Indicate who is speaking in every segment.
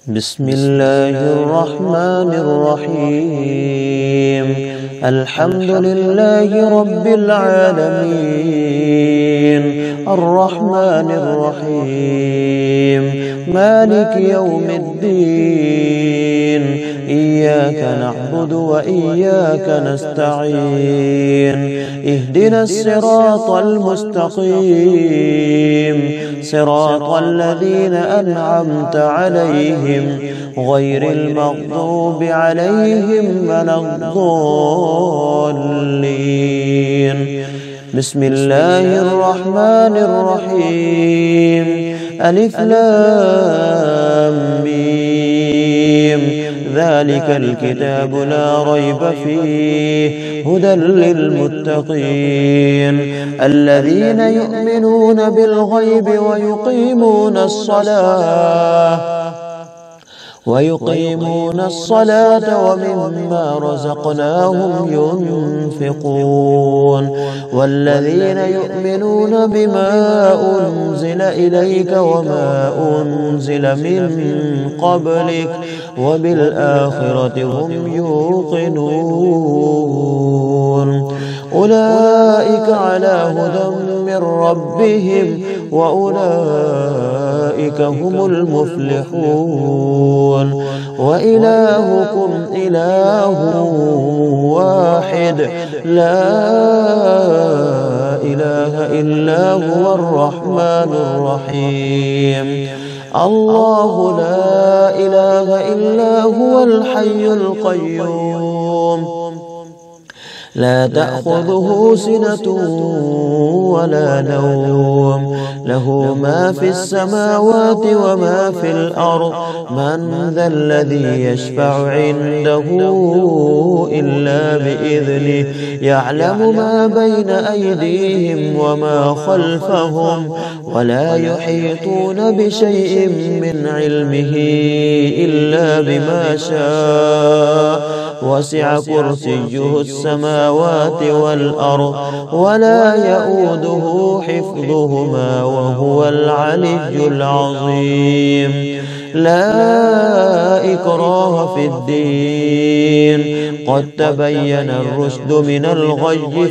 Speaker 1: بسم الله الرحمن الرحيم. الحمد لله رب العالمين، الرحمن الرحيم، مالك يوم الدين، إياك نعبد وإياك نستعين، اهدنا الصراط المستقيم، صراط الذين أنعمت عليهم غير المغضوب عليهم ولا الضالين. بسم الله الرحمن الرحيم. ألف لام ميم، ذلك الكتاب لا ريب فيه هدى للمتقين الذين يؤمنون بالغيب ويقيمون الصلاة ومما رزقناهم ينفقون والذين يؤمنون بما أنزل إليك وما أنزل من قبلك وبالآخرة هم يوقنون أولئك على هدى من ربهم وأولئك هم المفلحون. وإلهكم إله واحد لا إله إلا هو الرحمن الرحيم. الله لا إله إلا هو الحي القيوم، لا تأخذه سنة ولا نوم، له ما في السماوات وما في الأرض. من ذا الذي يشفع عنده إلا بإذنه، يعلم ما بين أيديهم وما خلفهم ولا يحيطون بشيء من علمه إلا بما شاء. وسع كرسيه السماوات والأرض ولا يؤوده حفظهما وهو العلي العظيم. لا إكراه في الدين، قد تبين الرشد من الغي.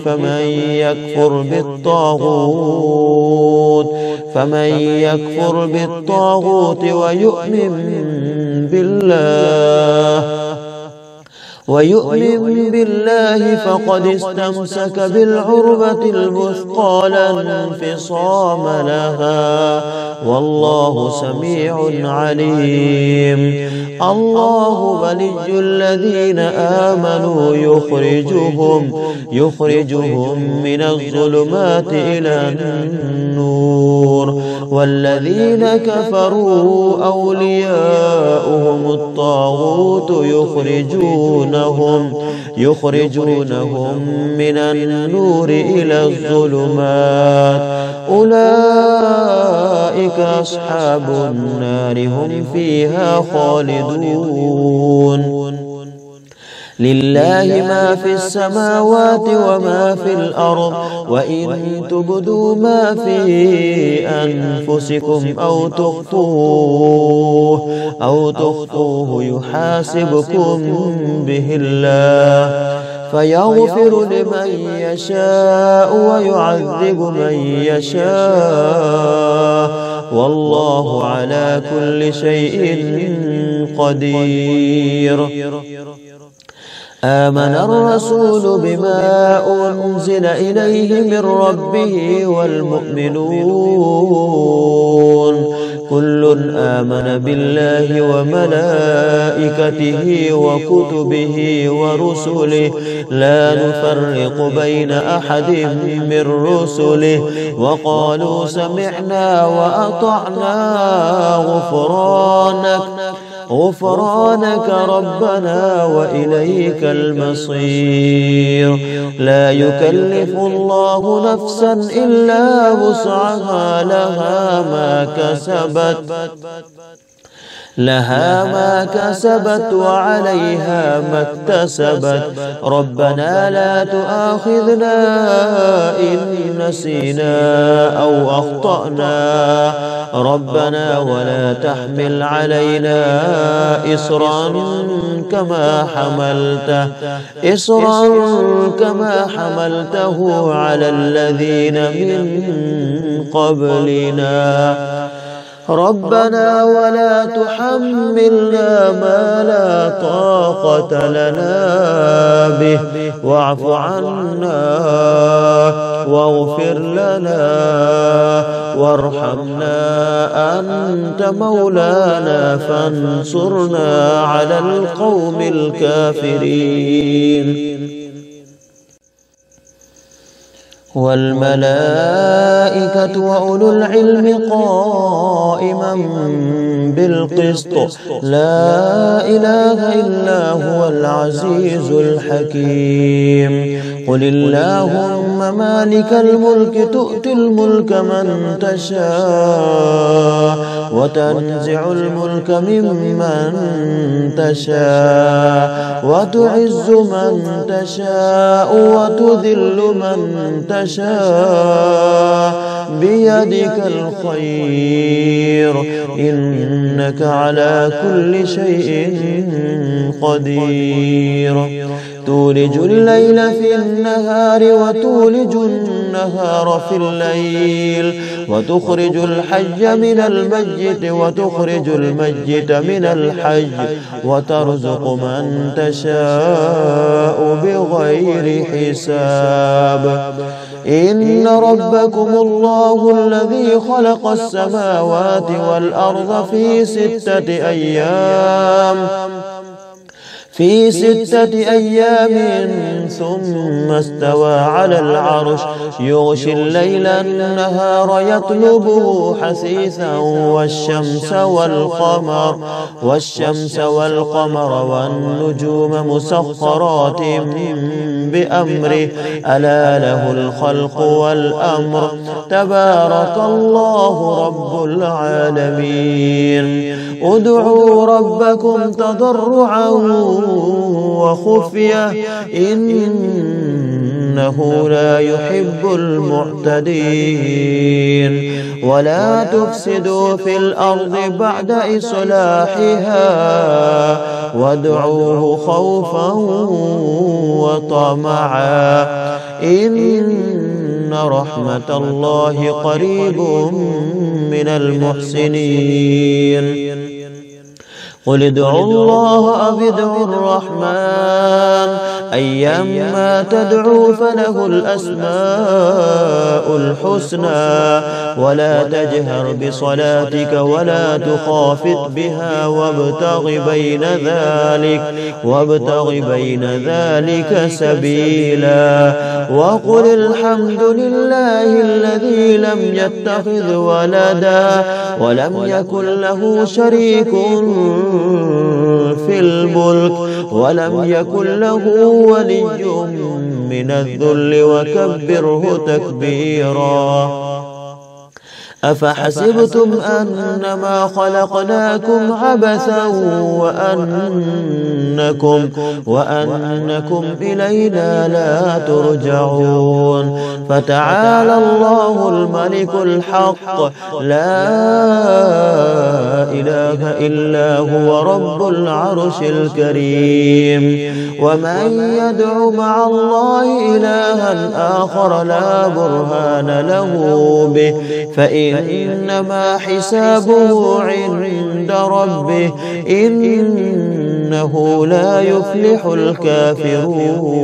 Speaker 1: فمن يكفر بالطاغوت ويؤمن بالله فقد استمسك بالعروة الوثقى لا انفصام لها، والله سميع عليم. الله ولي الذين آمنوا يخرجهم من الظلمات إلى النور، والذين كفروا أولياؤهم الطاغوت يخرجونهم من النور إلى الظلمات. أولئك أصحاب النار هم فيها خالدون. لله ما في السماوات وما في الأرض، وإن تبدوا ما في أنفسكم أو تخفوه يحاسبكم به الله، فيغفر لمن يشاء ويعذب من يشاء، والله على كل شيء قدير. آمن الرسول بما أنزل إليه من ربه والمؤمنون كل آمن بالله وملائكته وكتبه ورسله لا نفرق بين أحد من رسله، وقالوا سمعنا وأطعنا غفرانك ربنا وإليك المصير. لا يكلف الله نفسا إلا وسعها، لها ما كسبت لها ما كسبت وعليها ما اكتسبت ربنا لا تؤاخذنا إن نسينا أو أخطأنا ربنا ولا تحمل علينا إصرا كما حملته على الذين من قبلنا ربنا ولا تحملنا ما لا طاقة لنا به واعف عنا واغفر لنا وارحمنا أنت مولانا فانصرنا على القوم الكافرين والملائكة وأولو العلم قائما بالقسط لا إله إلا هو العزيز الحكيم قل اللهم مالك الملك تؤتي الملك من تشاء وتنزع الملك ممن تشاء وتعز من تشاء وتذل من تشاء بيدك الخير إنك على كل شيء قدير تولج الليل في النهار وتولج النهار في الليل وتخرج الحي من الميت وتخرج الميت من الحي وترزق من تشاء بغير حساب إن ربكم الله الذي خلق السماوات والأرض في 6 أيام ثم استوى على العرش يغشي الليل النهار يطلبه حثيثا والشمس والقمر والنجوم مسخرات بأمره ألا له الخلق والأمر تبارك الله رب العالمين ادعوا ربكم تضرعا وخفية إنه لا يحب المعتدين ولا تفسدوا في الأرض بعد إصلاحها وادعوه خوفا وطمعا إن رحمة الله قريب من المحسنين قل ادعوا الله أو ادعوا الرحمن أيما تدعوا فله الأسماء الحسنى ولا تجهر بصلاتك ولا تخافت بها وابتغ بين ذلك سبيلا وقل الحمد لله الذي لم يتخذ ولدا ولم يكن له شريك في الملك ولم يكن له ولي من الذل وكبره تكبيرا أفحسبتم أنما خلقناكم عبثا وأنكم إلينا لا ترجعون فتعالى الله الملك الحق لا إله إلا هو رب العرش الكريم ومن يدع مع الله إلها آخر لا برهان له به فإنما حسابه عند ربه إنه لا يفلح الكافرون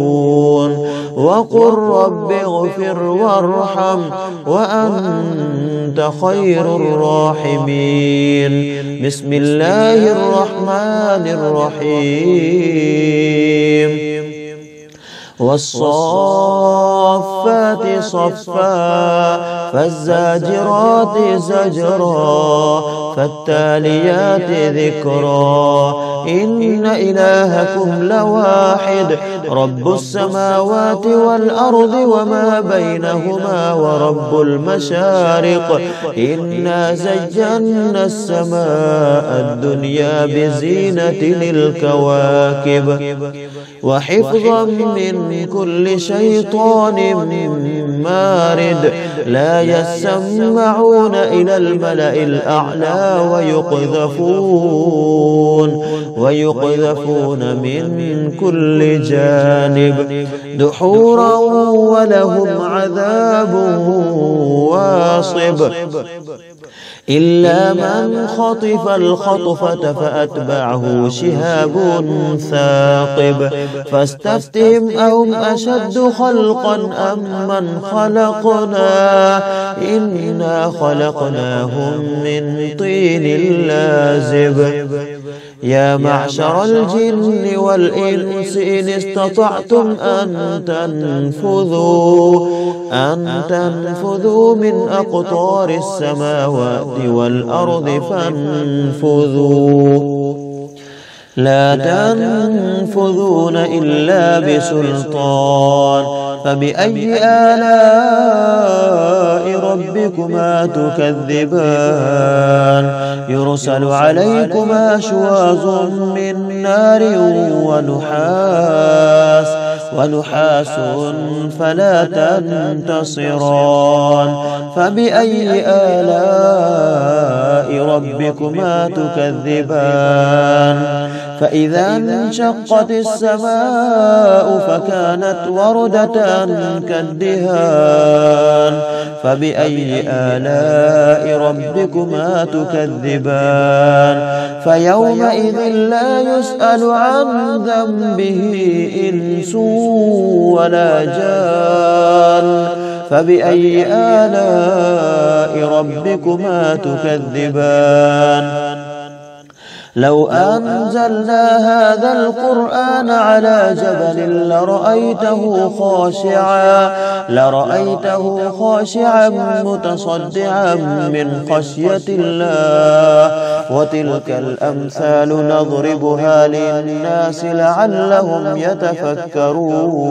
Speaker 1: وقل رب اغفر وارحم وأنت خير الراحمين بسم الله الرحمن الرحيم والصافات صفا فالزاجرات زجرا فالتاليات ذكرا إن إلهكم لواحد رب السماوات والأرض وما بينهما ورب المشارق إنا زينا السماء الدنيا بزينة الكواكب وحفظا من كل شيطان مارد لا يسمعون إلى الملأ الأعلى ويقذفون من كل جانب دحورا ولهم عذاب واصب إلا من خطف الخطفة فأتبعه شهاب ثاقب فاستفتهم أهم أشد خلقا أم من خلقنا إنا خلقناهم من طين لازب يا معشر الجن والإنس إن استطعتم أن تنفذوا من أقطار السماوات والأرض فانفذوا لا تنفذون إلا بسلطان فبأي آلاء ربكما تكذبان يرسل عليكما شواظ من نار ونحاس فلا تنتصران فبأي آلاء ربكما تكذبان فإذا انشقت السماء فكانت وردة كالدهان فبأي آلاء ربكما تكذبان فيومئذ لا يسأل عن ذنبه إنس ولا جان فبأي آلاء ربكما تكذبان لو أنزلنا هذا القرآن على جبل لرأيته خاشعا متصدعا من خشية الله وتلك الأمثال نضربها للناس لعلهم يتفكرون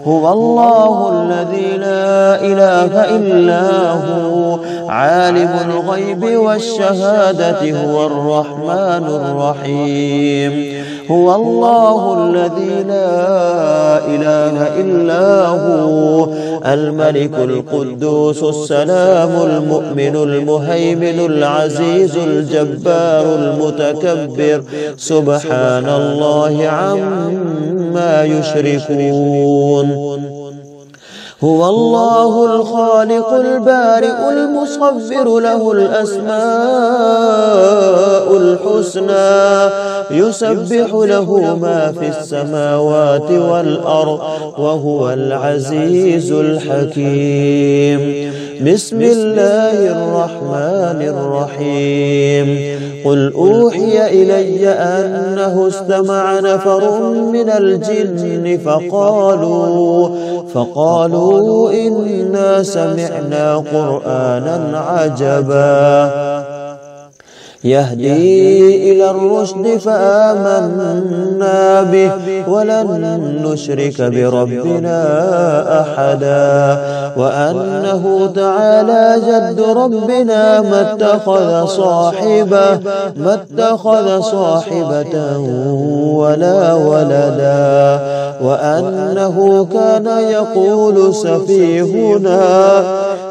Speaker 1: هو الله الذي لا إله إلا هو عالم الغيب والشهادة هو الرحمن الرحيم هو الله الذي لا إله إلا هو الملك القدوس السلام المؤمن المهيمن العزيز الجبار المتكبر سبحان الله عما يشركون هو الله الخالق البارئ المصور له الأسماء الحسنى يسبح له ما في السماوات والأرض وهو العزيز الحكيم بسم الله الرحمن الرحيم قل أوحي إلي أنه استمع نفر من الجن فقالوا إنا سمعنا قرآنا عجبا يهدي إلى الرشد فآمنا به ولن نشرك بربنا أحدا وأنه تعالى جد ربنا ما اتخذ صاحبة ولا ولدا وأنه كان يقول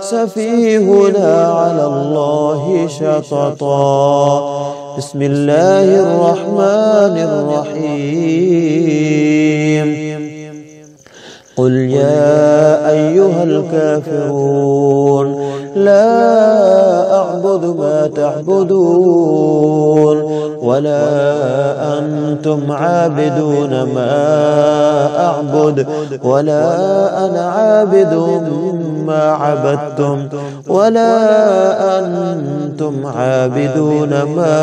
Speaker 1: سفيهنا على الله شططا بسم الله الرحمن الرحيم قل يا أيها الكافرون لا أعبد ما تعبدون ولا أنتم عابدون ما أعبد ولا أنا عابد ما عبدتم ولا أنتم عابدون ما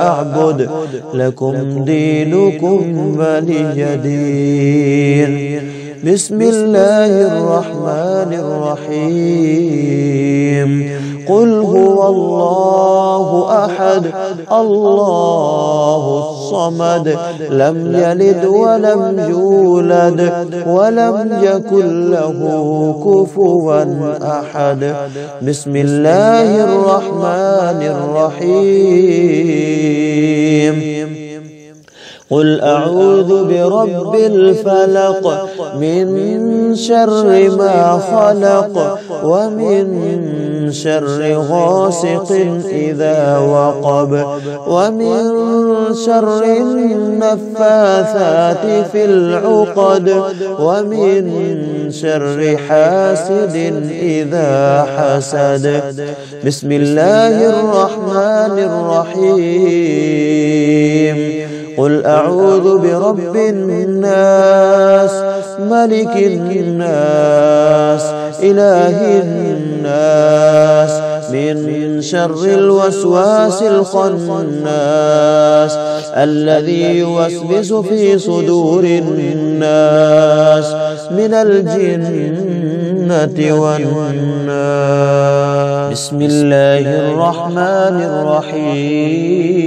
Speaker 1: أعبد لكم دينكم ولي دين بسم الله الرحمن الرحيم قل هو الله أحد الله الصمد لم يلد ولم يولد ولم يكن له كفوا أحد. بسم الله الرحمن الرحيم. قل أعوذ برب الفلق من شر ما خلق ومن شر غاسق إذا وقب ومن شر النفاثات في العقد ومن شر حاسد إذا حسد. بسم الله الرحمن الرحيم. قل أعوذ برب الناس ملك الناس إله الناس من شر الوسواس الخناس الذي يوسوس في صدور الناس من الجنة والناس. بسم الله الرحمن الرحيم.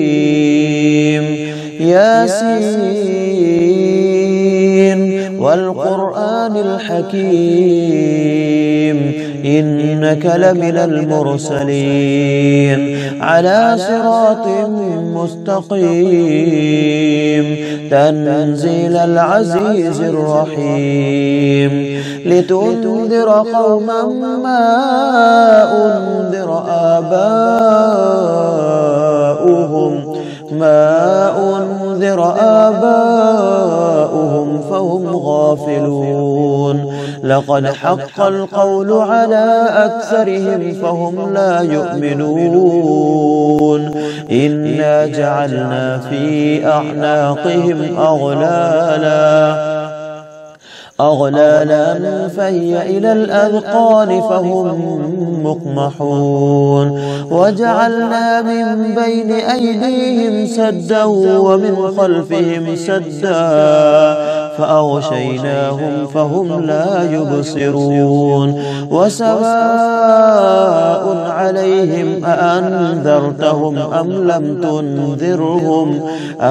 Speaker 1: ياسين والقرآن الحكيم إنك لمن المرسلين على صراط مستقيم تنزيل العزيز الرحيم لتنذر قوما ما أنذر آباؤهم فهم غافلون. لقد حق القول على أكثرهم فهم لا يؤمنون. إنا جعلنا في أعناقهم أغلالا فهي إلى الأذقان فهم مقمحون. وجعلنا من بين أيديهم سدا ومن خلفهم سدا فأغشيناهم فهم لا يبصرون. وسواء عليهم أأنذرتهم أم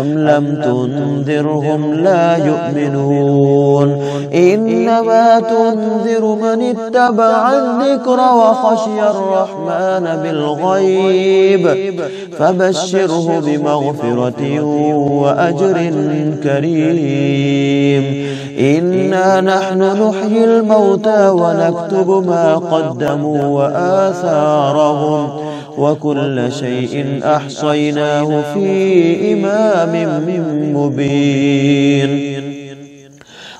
Speaker 1: لم تنذرهم لا يؤمنون. إنما تنذر من اتبع الذكر وخشي الرحمن بالغيب فبشره بمغفرة وأجر كريم. إنا نحن نحيي الموتى ونكتب ما قدموا وآثارهم وكل شيء أحصيناه في إمام مبين.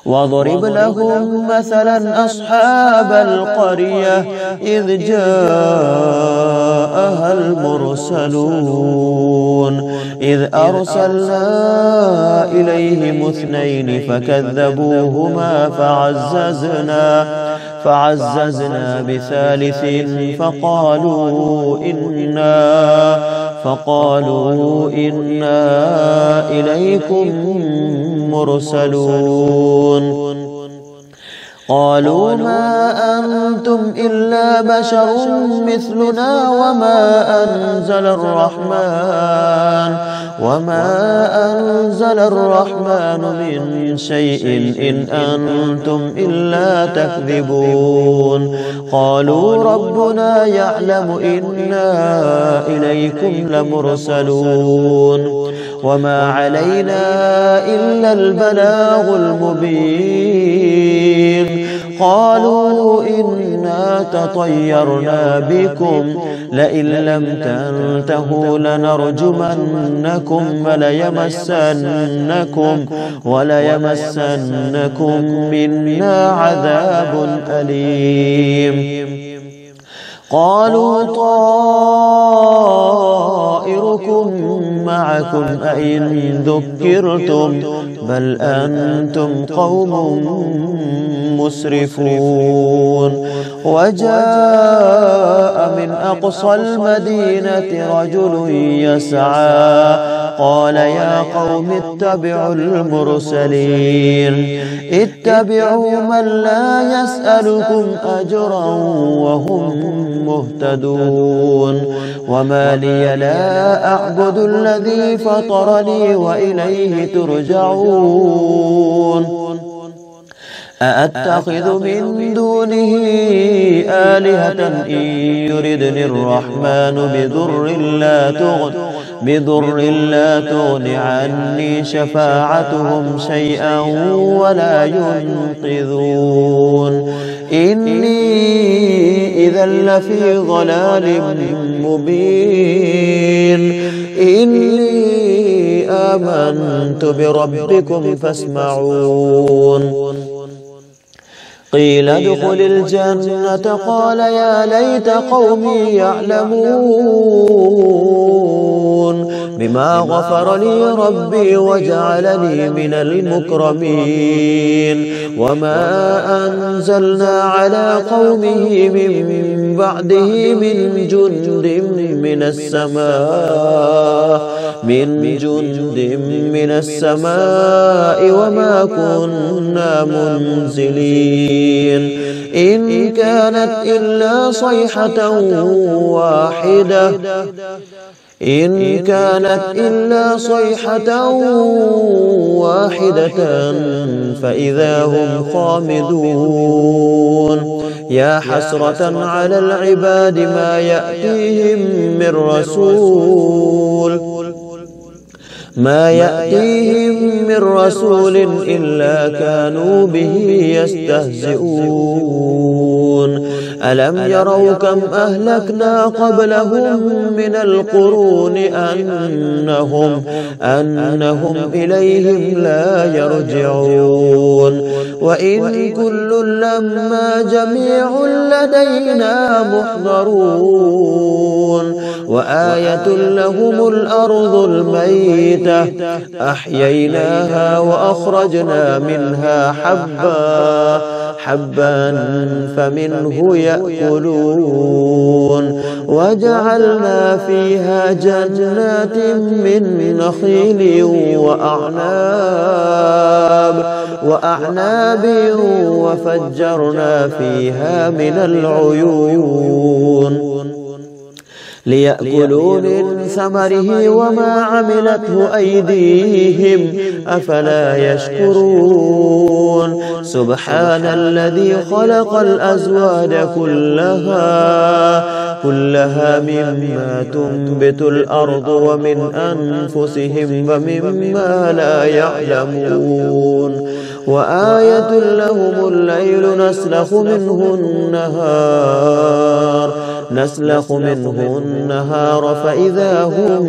Speaker 1: واضرب لهم مثلا أصحاب القرية إذ جاءها المرسلون إذ أرسلنا إليهم اثنين فكذبوهما فعززنا بثالث فقالوا إنا إليكم مرسلون. قالوا ما أنتم إلا بشر مثلنا وما أنزل الرحمن من شيء إن أنتم إلا تكذبون. قالوا ربنا يعلم إنا إليكم لمرسلون وما علينا إلا البلاغ المبين. قالوا إنا تطيرنا بكم لئن لم تنتهوا لنرجمنكم وليمسنكم منا عذاب أليم. قالوا طائركم معكم أئن ذكرتم بل أنتم قوم مسرفون. وجاء من أقصى المدينة رجل يسعى قال يا قوم اتبعوا المرسلين اتبعوا من لا يسألكم أجرا وهم مهتدون وما لي لا أعبد الذي فطرني وإليه ترجعون أأتخذ من دونه آلهة إن يردني الرحمن بضر لا تغن عني شفاعتهم شيئا ولا ينقذون إني إذا لفي ضلال مبين إني آمنت بربكم فاسمعون قيل ادخل الجنة قال يا ليت قومي يعلمون بما غفر لي ربي وجعلني من المكرمين وما أنزلنا على قومه من بعده من جند من السماء وما كنا منزلين إن كانت إلا صيحة واحدة فإذا هم خامدون يا حسرة على العباد ما يأتيهم من رسول إلا كانوا به يستهزئون ألم يروا كم أهلكنا قبلهم من القرون أنهم إليهم لا يرجعون وإن كل لما جميع لدينا محضرون وآية لهم الأرض الميتة أحييناها وأخرجنا منها حبا فمنه يأكلون وجعلنا فيها جنات من نخيل وأعناب وفجرنا فيها من العيون ليأكلوا من ثمره وما عملته أيديهم أفلا يشكرون سبحان الذي خلق الأزواج كلها مما تنبت الأرض ومن أنفسهم ومما لا يعلمون وآية لهم الليل نسلخ منه النهار فإذا هم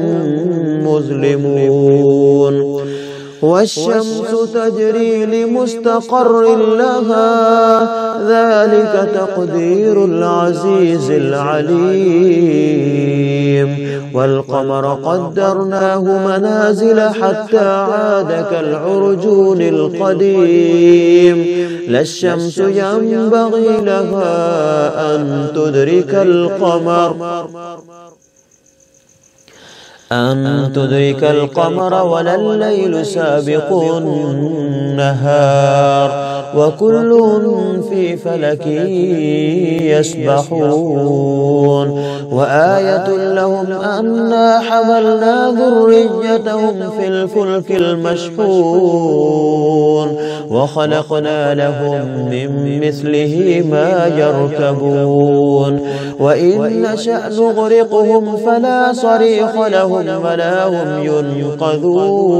Speaker 1: مظلمون والشمس تجري لمستقر لها ذلك تقدير العزيز العليم والقمر قدرناه منازل حتى عاد كالعرجون القديم لا الشمس ينبغي لها أن تدرك القمر ولا الليل سابق النهار وكل في فلك يسبحون وآية لهم أنا حملنا ذريتهم في الفلك المشحون وخلقنا لهم من مثله ما يركبون وإن نشأ نغرقهم فلا صريخ لهم ولا هم ينقذون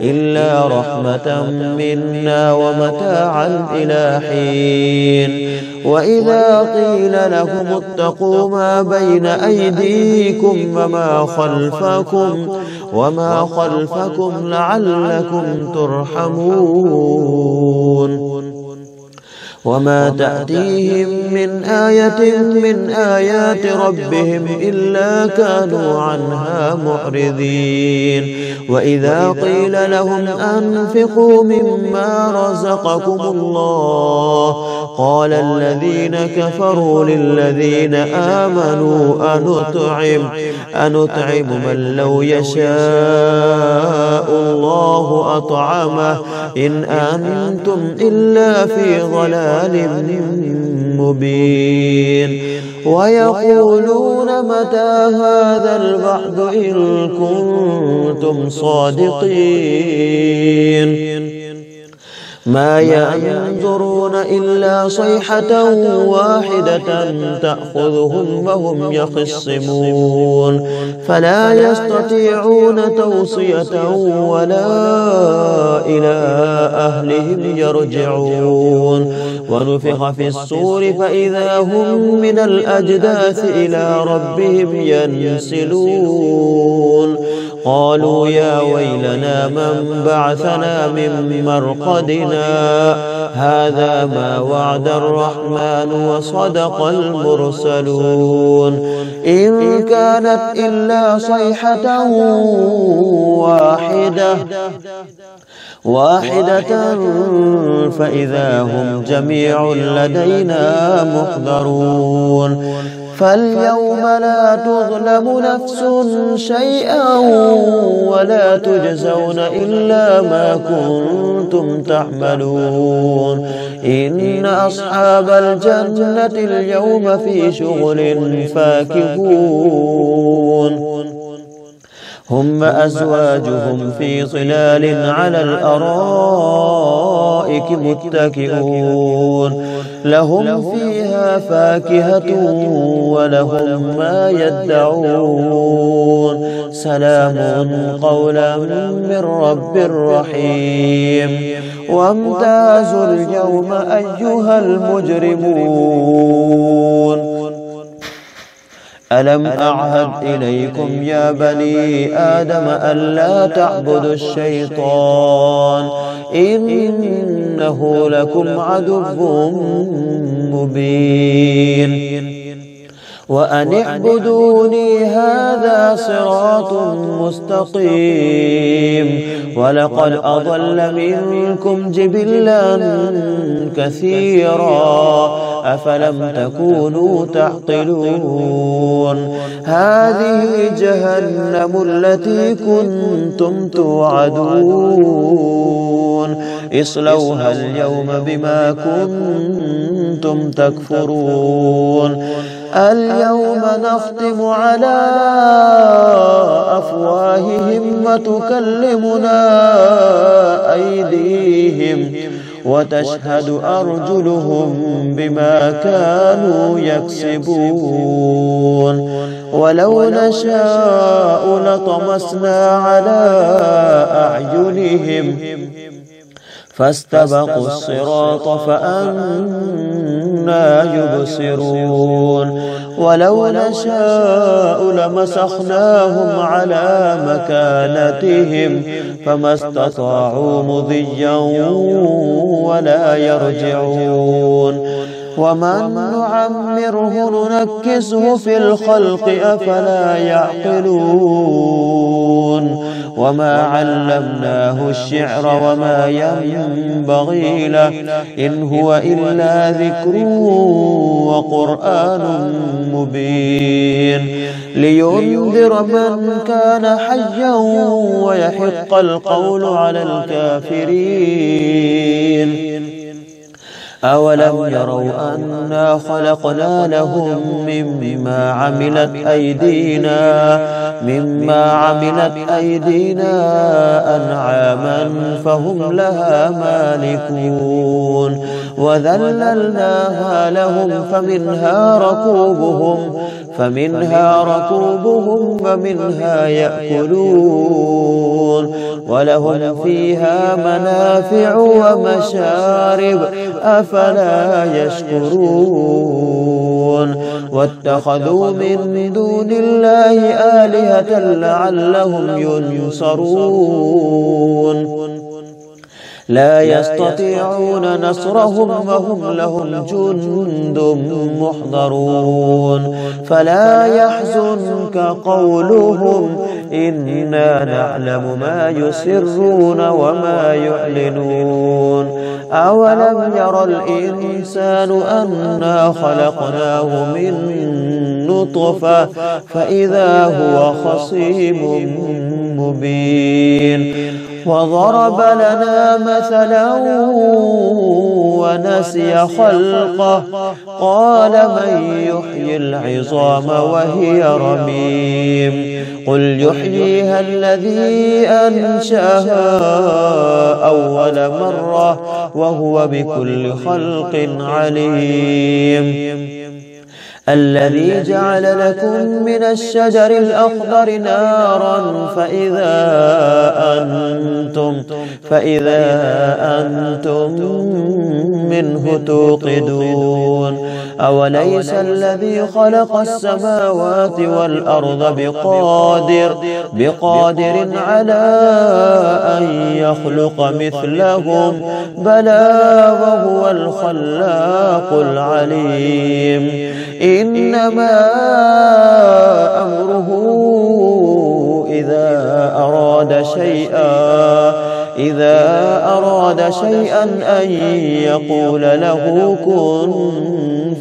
Speaker 1: إلا رحمة منا ومتاعا إلى حين وإذا قيل لهم اتقوا ما بين أيديكم وما خلفكم لعلكم ترحمون وما تأتيهم من آية من آيات ربهم إلا كانوا عنها معرضين وإذا قيل لهم أنفقوا مما رزقكم الله قال الذين كفروا للذين آمنوا أنطعم من لو يشاء الله أطعمه إن أنتم إلا في ضلال مبين ويقولون متى هذا الوعد إن كنتم صادقين ما ينظرون إلا صيحة واحدة تأخذهم وهم يخصمون فلا يستطيعون توصية ولا إلى أهلهم يرجعون ونفخ في الصور فإذا هم من الأجداث إلى ربهم ينسلون قالوا يا ويلنا من بعثنا من مرقدنا هذا ما وعد الرحمن وصدق المرسلون إن كانت إلا صيحة واحدة فإذا هم جميع لدينا محضرون فاليوم لا تظلم نفس شيئا ولا تجزون إلا ما كنتم تعملون إن أصحاب الجنة اليوم في شغل فاكهون هم أزواجهم في ظلال على الأرائك متكئون لهم فيها فاكهة ولهم ما يدعون سلام قولا من رب رحيم وامتازوا اليوم أيها المجرمون ألم أعهد إليكم يا بني آدم ألا تعبدوا الشيطان إنه لكم عدو مبين وأن اعبدوني هذا صراط مستقيم ولقد أضل منكم جبلا كثيرا أفلم تكونوا تعقلون هذه جهنم التي كنتم توعدون اصلوها اليوم بما كنتم تكفرون اليوم نختم على أفواههم وتكلمنا أيديهم وتشهد أرجلهم بما كانوا يكسبون ولو نشاء لطمسنا على أعينهم فاستبقوا الصراط فأنى يبصرون ولو نشاء لمسخناهم على مكانتهم فما استطاعوا مضيا ولا يرجعون ومن نعمره ننكسه في الخلق أفلا يعقلون وما علمناه الشعر وما ينبغي له إن هو إلا ذكر وقرآن مبين لينذر من كان حيا ويحق القول على الكافرين أولم يروا أنا خلقنا لهم مما عملت أيدينا أنعاما فهم لها مالكون وذللناها لهم فمنها ركوبهم ومنها يأكلون ولهم فيها منافع ومشارب أفلا يشكرون واتخذوا من دون الله آلهة لعلهم ينصرون لا يستطيعون نصرهم وهم لهم جند محضرون فلا يحزنك قولهم إنا نعلم ما يسرون وما يعلنون أولم ير الإنسان أنا خلقناه من نطفة فإذا هو خصيم مبين وضرب لنا مثلا ونسي خلقه قال من يحيي العظام وهي رميم قل يحييها الذي أنشأها أول مرة وهو بكل خلق عليم الذي جعل لكم من الشجر الأخضر نارا فإذا أنتم منه توقدون أوليس الذي خلق السماوات والأرض بقادر على أن يخلق مثلهم بلى وهو الخلاق العليم إنما أمره إذا أراد شيئا أن يقول له كن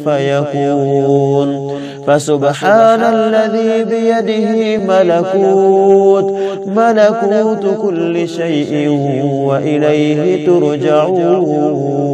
Speaker 1: فيكون فسبحان الذي بيده ملكوت كل شيء وإليه ترجعون